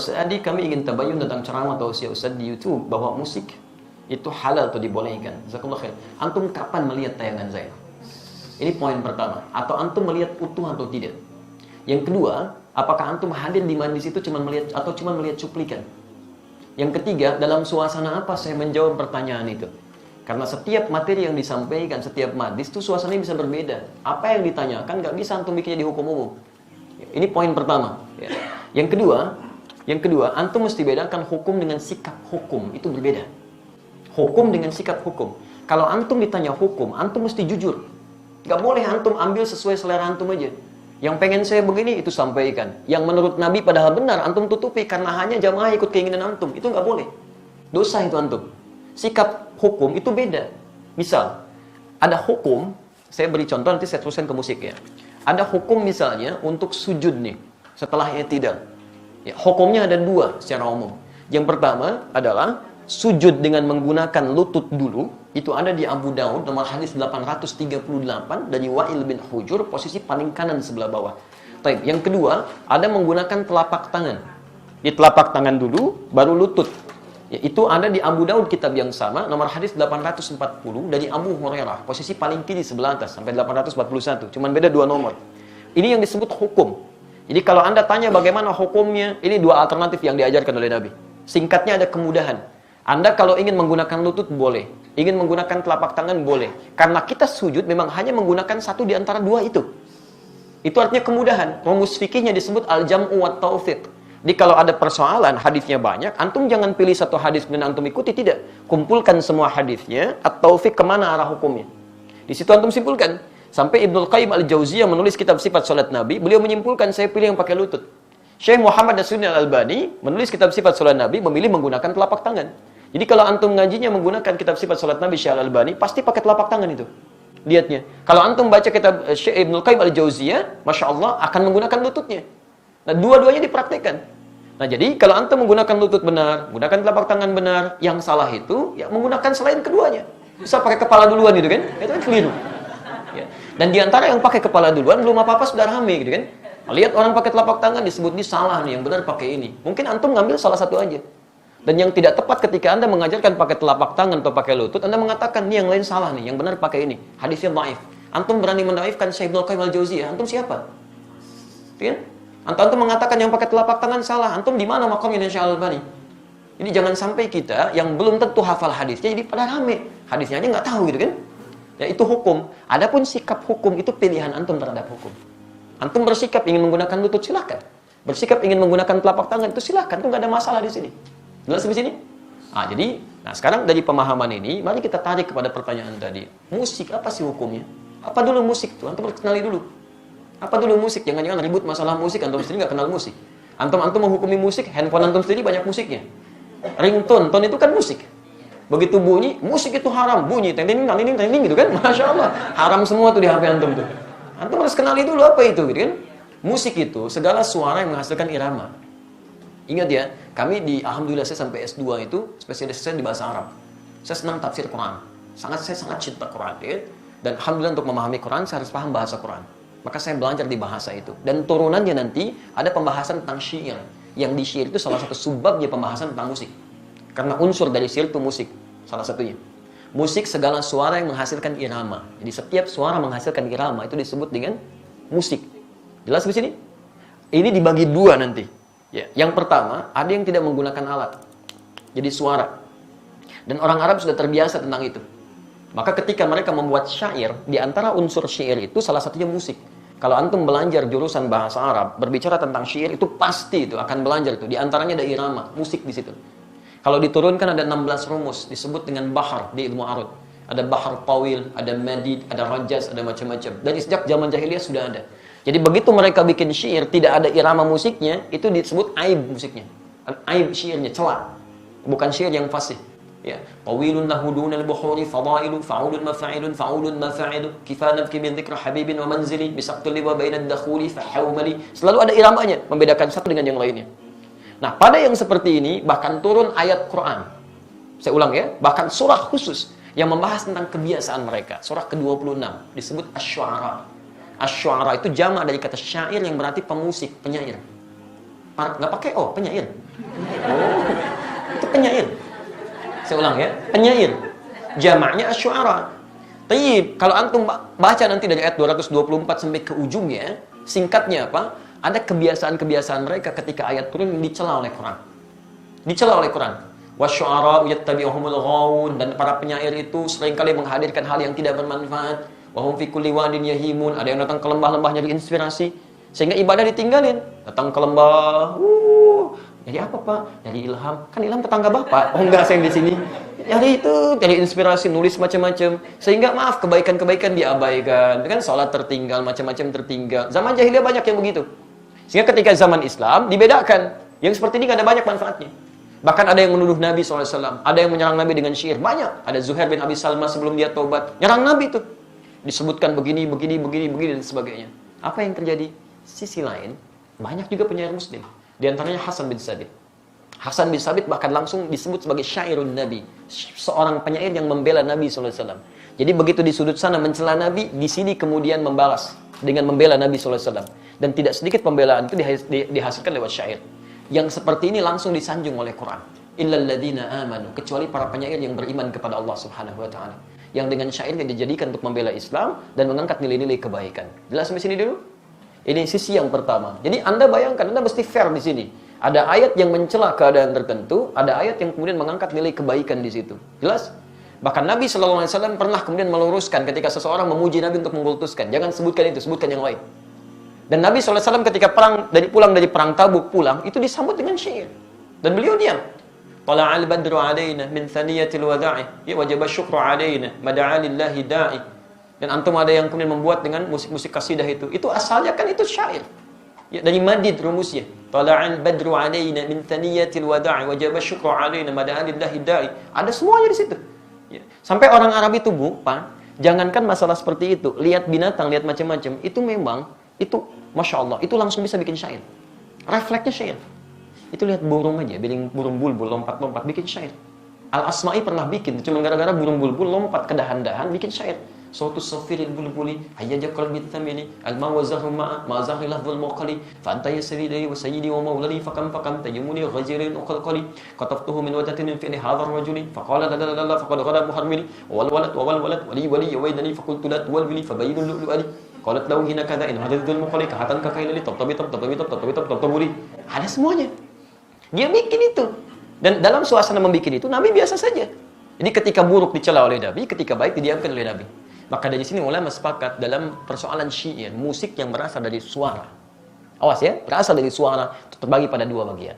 Tadi kami ingin tabayun tentang ceramah tausiah Ustaz di YouTube bahwa musik itu halal atau dibolehkan. Jazakallah khair. Antum kapan melihat tayangan saya? Ini poin pertama. Atau antum melihat utuh atau tidak? Yang kedua, apakah antum hadir di majlis itu cuma melihat atau cuma melihat cuplikan? Yang ketiga, dalam suasana apa saya menjawab pertanyaan itu? Karena setiap materi yang disampaikan, setiap majlis itu suasananya bisa berbeda. Apa yang ditanyakan nggak bisa antum bikinnya di hukum umum. Ini poin pertama. Yang kedua, antum mesti bedakan hukum dengan sikap hukum. Itu berbeda. Hukum dengan sikap hukum. Kalau antum ditanya hukum, antum mesti jujur. Nggak boleh antum ambil sesuai selera antum aja. Yang pengen saya begini, itu sampaikan. Yang menurut Nabi padahal benar, antum tutupi karena hanya jamaah ikut keinginan antum. Itu nggak boleh. Dosa itu antum. Sikap hukum itu beda. Misal, ada hukum, saya beri contoh nanti saya teruskan ke musik ya. Ada hukum misalnya untuk sujud nih, setelah i'tidal. Ya, hukumnya ada dua secara umum. Yang pertama adalah sujud dengan menggunakan lutut dulu. Itu ada di Abu Daud nomor hadis 838 dari Wa'il bin Hujur, posisi paling kanan sebelah bawah. Baik, yang kedua ada menggunakan telapak tangan. Di telapak tangan dulu baru lutut. Ya, itu ada di Abu Daud kitab yang sama nomor hadis 840 dari Abu Hurairah, posisi paling kiri sebelah atas sampai 841. Cuman beda dua nomor. Ini yang disebut hukum. Jadi kalau Anda tanya bagaimana hukumnya, ini dua alternatif yang diajarkan oleh Nabi. Singkatnya ada kemudahan. Anda kalau ingin menggunakan lutut boleh, ingin menggunakan telapak tangan boleh. Karena kita sujud memang hanya menggunakan satu di antara dua itu. Itu artinya kemudahan. Rumus fikihnya disebut al-jam'u wa taufiq. Jadi kalau ada persoalan, hadisnya banyak, antum jangan pilih satu hadis dan antum ikuti, tidak. Kumpulkan semua hadisnya, at-taufiq kemana arah hukumnya. Di situ antum simpulkan. Sampai Ibnul Qayyim al-Jauziyah menulis kitab sifat salat Nabi, beliau menyimpulkan saya pilih yang pakai lutut. Syekh Muhammad Nasruddin al-Albani menulis kitab sifat salat Nabi, memilih menggunakan telapak tangan. Jadi kalau antum ngajinya menggunakan kitab sifat salat Nabi Syekh al-Albani, pasti pakai telapak tangan itu. Lihatnya. Kalau antum baca kitab Syekh Ibnul Qayyim al-Jauziyah, Masya Allah akan menggunakan lututnya. Nah, dua-duanya dipraktikkan. Nah, jadi kalau antum menggunakan lutut benar, menggunakan telapak tangan benar, yang salah itu ya menggunakan selain keduanya. Bisa pakai kepala duluan gitu kan? Itu kan keliru. Ya. Dan diantara yang pakai kepala duluan belum apa-apa sudah rame gitu kan? Lihat orang pakai telapak tangan disebut ini salah nih, yang benar pakai ini. Mungkin antum ngambil salah satu aja. Dan yang tidak tepat ketika Anda mengajarkan pakai telapak tangan atau pakai lutut, Anda mengatakan nih yang lain salah nih, yang benar pakai ini. Hadisnya dhaif. Antum berani mendaifkan Syekh Ibnul Qayyim al-Jauziyah, antum siapa? Kan? Antum mengatakan yang pakai telapak tangan salah, antum di mana makamnya Syekh Al-Albani? Jadi jangan sampai kita yang belum tentu hafal hadisnya jadi pada rame. Hadisnya aja nggak tahu gitu kan? Ya itu hukum. Adapun sikap hukum itu pilihan antum terhadap hukum. Antum bersikap ingin menggunakan lutut silakan. Bersikap ingin menggunakan telapak tangan itu silakan, itu nggak ada masalah di sini. Jelas di sini? Nah sekarang dari pemahaman ini, mari kita tarik kepada pertanyaan tadi. Musik apa sih hukumnya? Apa dulu musik tuh? Antum harus kenali dulu. Apa dulu musik? Jangan-jangan ribut masalah musik, antum sendiri nggak kenal musik. Antum menghukumi musik, handphone antum sendiri banyak musiknya. Ringtone, tone itu kan musik. Begitu bunyi, musik itu haram. Bunyi, ting-ting, gitu kan? Masya Allah. Haram semua tuh di HP antum tuh. Antum harus kenali dulu apa itu, gitu kan? Musik itu segala suara yang menghasilkan irama. Ingat ya, kami alhamdulillah saya sampai S2 itu spesialis saya di bahasa Arab. Saya senang tafsir Quran. Saya sangat cinta Quran, ya. Dan alhamdulillah untuk memahami Quran saya harus paham bahasa Quran. Maka saya belajar di bahasa itu. Dan turunannya nanti ada pembahasan tentang syair. Yang di syair itu salah satu subbabnya pembahasan tentang musik. Karena unsur dari syair itu musik, salah satunya. Musik segala suara yang menghasilkan irama. Jadi setiap suara menghasilkan irama itu disebut dengan musik. Jelas di sini? Ini dibagi dua nanti. Ya, yang pertama, ada yang tidak menggunakan alat. Jadi suara. Dan orang Arab sudah terbiasa tentang itu. Maka ketika mereka membuat syair, di antara unsur syair itu salah satunya musik. Kalau antum belajar jurusan bahasa Arab, berbicara tentang syair itu pasti itu akan belajar itu. Di antaranya ada irama, musik di situ. Kalau diturunkan ada 16 rumus, disebut dengan bahar di ilmu arud. Ada bahar tawil, ada madid, ada rajaz, ada macam-macam. Dari sejak zaman jahiliyah sudah ada. Jadi begitu mereka bikin syair, tidak ada irama musiknya, itu disebut aib musiknya. Aib syairnya, celah. Bukan syair yang fasih. Ya, tawilun lahudunal buhuri fadailu fa'ulun mafa'ilun fa'ulun mafa'ilu kifanabki min dzikra habibin wa manzili bisaqtul liwa bainad dakhuli fahawmali. Selalu ada iramanya, membedakan satu dengan yang lainnya. Nah, pada yang seperti ini bahkan turun ayat Quran. Saya ulang ya, bahkan surah khusus yang membahas tentang kebiasaan mereka. Surah ke-26 disebut asy-syu'ara. Asy-syu'ara itu jamak dari kata syair yang berarti pemusik, penyair. Nggak pakai penyair. Oh, itu penyair. Saya ulang ya, penyair. Jamaknya asy'ara. Tayyib, kalau antum baca nanti dari ayat 224 sampai ke ujungnya, singkatnya apa? Ada kebiasaan-kebiasaan mereka ketika ayat turun dicela oleh Quran. Dicela oleh Quran. Wasyu'ara yattabi'uhumul ghawun, dan para penyair itu seringkali menghadirkan hal yang tidak bermanfaat. Wa hum fi kulli wadin yahimun, ada yang datang ke lembah-lembah nyari inspirasi sehingga ibadah ditinggalin. Datang ke lembah, jadi apa Pak? Jadi ilham. Kan ilham tetangga Bapak. Oh enggak, saya di sini. Jadi itu, dari inspirasi, nulis macam-macam. Sehingga maaf, kebaikan-kebaikan diabaikan. Kan sholat tertinggal, macam-macam tertinggal. Zaman jahiliyah banyak yang begitu. Sehingga ketika zaman Islam dibedakan. Yang seperti ini gak ada banyak manfaatnya. Bahkan ada yang menuduh Nabi SAW. Ada yang menyerang Nabi dengan syair. Banyak. Ada Zuhair bin Abi Salma sebelum dia taubat. Nyerang Nabi itu. Disebutkan begini, dan sebagainya. Apa yang terjadi? Sisi lain, banyak juga penyair muslim. Di antaranya Hasan bin Sabit. Hasan bin Sabit bahkan langsung disebut sebagai syairun Nabi. Seorang penyair yang membela Nabi SAW. Jadi begitu di sudut sana mencela Nabi, di sini kemudian membalas dengan membela Nabi SAW. Dan tidak sedikit pembelaan itu dihasilkan lewat syair. Yang seperti ini langsung disanjung oleh Quran. Illal ladzina amanu, kecuali para penyair yang beriman kepada Allah Subhanahu wa taala. Yang dengan syairnya dijadikan untuk membela Islam dan mengangkat nilai-nilai kebaikan. Jelas sampai sini dulu? Ini sisi yang pertama. Jadi Anda bayangkan, Anda mesti fair di sini. Ada ayat yang mencela keadaan tertentu, ada ayat yang kemudian mengangkat nilai kebaikan di situ. Jelas? Bahkan Nabi SAW pernah kemudian meluruskan ketika seseorang memuji Nabi untuk mengkultuskan. Jangan sebutkan itu, sebutkan yang lain. Dan Nabi SAW ketika pulang dari perang Tabuk pulang, itu disambut dengan syair. Dan beliau diam. Tala'al badru alaina min thaniyatil wada'i, wajib syukru alaina, mada'a lillahi da'i. Dan antum ada yang kemudian membuat dengan musik-musik kasidah itu. Itu asalnya kan itu syair. Ya, dari madid rumusnya. Tala'al badru alaina min thaniyatil wada'i wajib syukru alaina mada'a lillahi da'i. Ada semuanya di situ. Ya. Sampai orang Arab itu, Bu, Pak, jangankan masalah seperti itu, lihat binatang, lihat macam-macam, itu memang itu Masya Allah, itu langsung bisa bikin syair. Refleksnya syair. Itu lihat burung aja, burung bulbul lompat-lompat bikin syair. Al-Asma'i pernah bikin, cuma gara-gara burung bulbul lompat ke dahan-dahan bikin syair. Sautu safiril bulbuli hayyaja qalbi thamili al-mawazahu ma'a ma zahila dhul muqali fa anta yasridi wa sayyidi wa mawlali fakam tayyumuni ghajirin uqalqali qataftuhu min wajhatin fi hadha ar-rajuli faqala la faqad ghada muharmili wal walad wali yawaydani faqultu la tuwalbili fabayyinu lu'lu'ali qalat lahu hina kadha in hadha dhul muqali kahatan kakailali tabtabi ada semuanya. Dia bikin itu. Dan dalam suasana membikin itu Nabi biasa saja. Jadi ketika buruk dicela oleh Nabi, ketika baik didiamkan oleh Nabi. Maka dari sini ulama sepakat dalam persoalan syair, musik yang berasal dari suara. Awas ya, berasal dari suara itu terbagi pada dua bagian.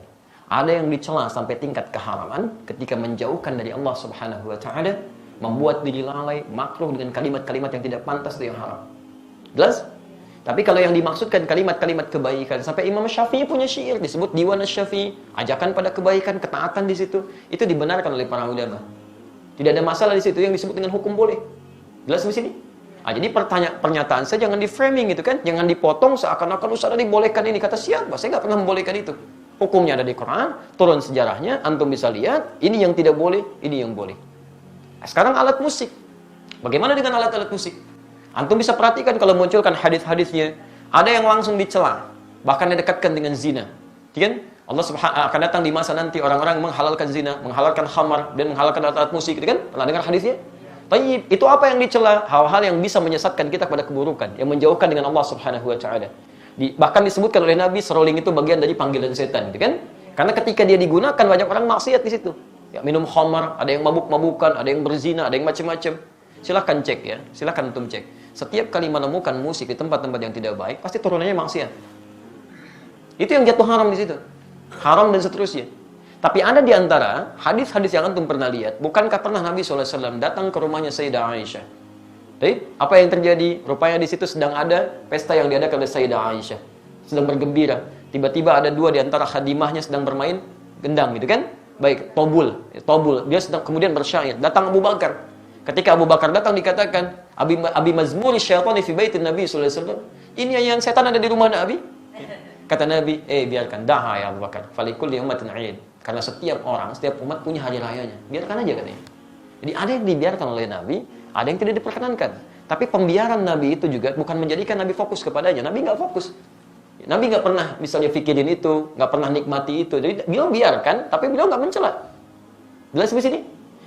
Ada yang dicela sampai tingkat keharaman ketika menjauhkan dari Allah Subhanahu wa taala, membuat diri lalai, makruh dengan kalimat-kalimat yang tidak pantas itu yang haram. Jelas? Tapi kalau yang dimaksudkan kalimat-kalimat kebaikan, sampai Imam Syafi'i punya syair disebut Diwan Asy-Syafi'i, ajakan pada kebaikan, ketaatan di situ, itu dibenarkan oleh para ulama. Tidak ada masalah di situ yang disebut dengan hukum boleh. Jelas di sini? Jadi pernyataan saya jangan di framing gitu kan, jangan dipotong seakan-akan Ustaz dibolehkan ini. Kata siapa? Saya nggak pernah membolehkan itu. Hukumnya ada di Quran, turun sejarahnya, antum bisa lihat, ini yang tidak boleh, ini yang boleh. Nah, sekarang alat musik. Bagaimana dengan alat-alat musik? Antum bisa perhatikan kalau munculkan hadis-hadisnya, ada yang langsung dicela, bahkan didekatkan dengan zina. Kan? Allah Subhanahu akan datang di masa nanti orang-orang menghalalkan zina, menghalalkan khamar dan menghalalkan alat-alat musik, gitu kan? Pernah dengar hadisnya? Tayyib, itu apa yang dicela? Hal-hal yang bisa menyesatkan kita kepada keburukan, yang menjauhkan dengan Allah Subhanahu wa taala. Bahkan disebutkan oleh Nabi seruling itu bagian dari panggilan setan, gitu kan? Karena ketika dia digunakan banyak orang maksiat di situ. Ya, minum khamar, ada yang mabuk-mabukan, ada yang berzina, ada yang macam-macam. Silakan cek ya, silakan antum cek. Setiap kali menemukan musik di tempat-tempat yang tidak baik, pasti turunannya maksiat. Itu yang jatuh haram di situ. Haram dan seterusnya. Tapi ada di antara hadis-hadis yang antum pernah lihat, bukankah pernah Nabi SAW datang ke rumahnya Sayyidah Aisyah? Jadi, apa yang terjadi? Rupanya di situ sedang ada pesta yang diadakan oleh Sayyidah Aisyah. Sedang bergembira. Tiba-tiba ada dua di antara khadimahnya sedang bermain gendang gitu kan? Baik, tobul. Dia sedang kemudian bersyair. Datang Abu Bakar. Ketika Abu Bakar datang dikatakan, Abi mazmuri syaitani fi baitin Nabi SAW. Ini yang setan ada di rumah Nabi? Kata Nabi, biarkan. Daha ya Abu Bakar. Falikul ummatin 'aid. Karena setiap orang, setiap umat punya hari rayanya. Biarkan aja katanya. Jadi ada yang dibiarkan oleh Nabi, ada yang tidak diperkenankan. Tapi pembiaran Nabi itu juga bukan menjadikan Nabi fokus kepadanya. Nabi nggak fokus. Nabi nggak pernah misalnya pikirin itu, nggak pernah nikmati itu. Jadi beliau biarkan, tapi beliau nggak mencela. Jelas di sini?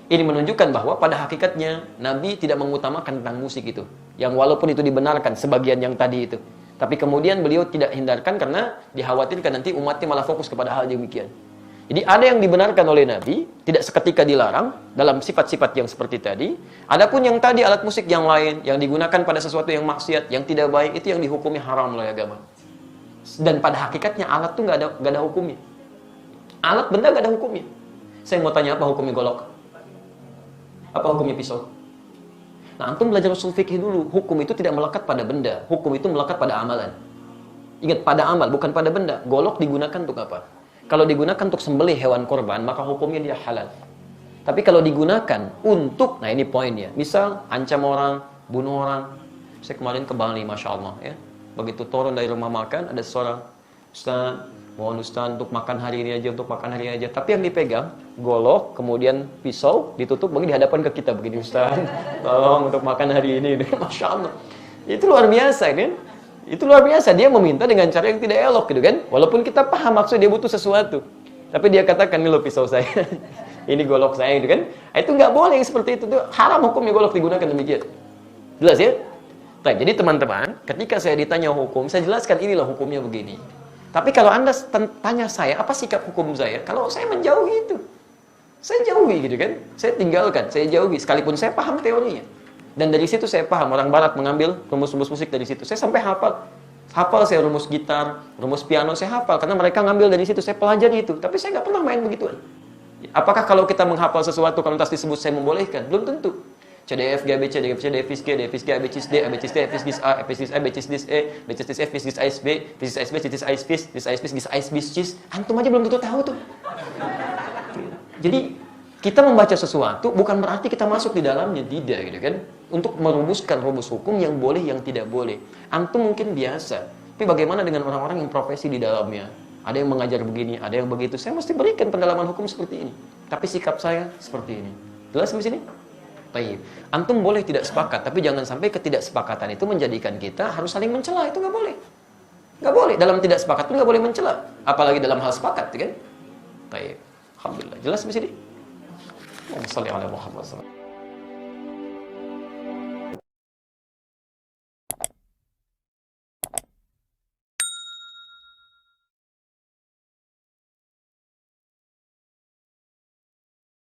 Ini menunjukkan bahwa pada hakikatnya Nabi tidak mengutamakan tentang musik itu. Yang walaupun itu dibenarkan sebagian yang tadi itu. Tapi kemudian beliau tidak hindarkan karena dikhawatirkan nanti umatnya malah fokus kepada hal demikian. Jadi ada yang dibenarkan oleh Nabi, tidak seketika dilarang dalam sifat-sifat yang seperti tadi. Adapun yang tadi alat musik yang lain, yang digunakan pada sesuatu yang maksiat, yang tidak baik, itu yang dihukumi haram oleh agama. Dan pada hakikatnya alat tuh nggak ada hukumnya. Alat benda nggak ada hukumnya. Saya mau tanya apa hukumnya golok? Apa hukumnya pisau? Nah, antum belajar usul fikih dulu. Hukum itu tidak melekat pada benda. Hukum itu melekat pada amalan. Ingat, pada amal, bukan pada benda. Golok digunakan untuk apa? Kalau digunakan untuk sembelih hewan korban, maka hukumnya dia halal. Tapi kalau digunakan untuk, nah ini poinnya. Misal, ancam orang, bunuh orang. Saya kemarin ke Bali, Masya Allah. Ya. Begitu turun dari rumah makan, ada seorang, Ustaz, mohon Ustaz untuk makan hari ini aja, untuk makan hari ini aja. Tapi yang dipegang, golok, kemudian pisau, ditutup, bagi dihadapkan ke kita. Begini, Ustaz, tolong untuk makan hari ini. Masya Allah. Itu luar biasa, kan? Itu luar biasa. Dia meminta dengan cara yang tidak elok, gitu kan? Walaupun kita paham maksud dia butuh sesuatu. Tapi dia katakan, ini loh pisau saya. Ini golok saya, gitu kan? Itu nggak boleh seperti itu. Itu haram hukumnya golok digunakan demikian. Jelas ya? Jadi teman-teman, ketika saya ditanya hukum, saya jelaskan inilah hukumnya begini. Tapi kalau Anda tanya saya, apa sikap hukum saya? Kalau saya menjauhi itu. Saya jauhi gitu kan. Saya tinggalkan, saya jauhi. Sekalipun saya paham teorinya. Dan dari situ saya paham. Orang barat mengambil rumus-rumus musik dari situ. Saya sampai hafal. Hafal saya rumus gitar, rumus piano, saya hafal. Karena mereka ngambil dari situ, saya pelajari itu. Tapi saya nggak pernah main begituan. Apakah kalau kita menghafal sesuatu, kalau tas disebut saya membolehkan? Belum tentu. C, D, F, G, A, B, C, D, F, C, D, F, G, D, F, G, A, B, C, D, A, B, C, D, F, G, A, F, G, A, B, C, D, E, B, C, D, F, G, A, B, B, C, D, B, C, D, A, B, C, D, A, B, C, D, antum aja belum tentu tahu tuh. Jadi kita membaca sesuatu bukan berarti kita masuk di dalamnya, tidak gitu kan. Untuk merumuskan rumus hukum yang boleh, yang tidak boleh. Antum mungkin biasa, tapi bagaimana dengan orang-orang yang profesi di dalamnya? Ada yang mengajar begini, ada yang begitu. Saya mesti berikan pendalaman hukum seperti ini. Tapi sikap saya seperti ini. Jelas di sini? Baik. Antum boleh tidak sepakat, tapi jangan sampai ketidaksepakatan itu menjadikan kita harus saling mencela. Itu nggak boleh. Nggak boleh. Dalam tidak sepakat pun nggak boleh mencela. Apalagi dalam hal sepakat, kan? Baik. Alhamdulillah. Jelas di sini? Allahumma shalli ala Muhammad.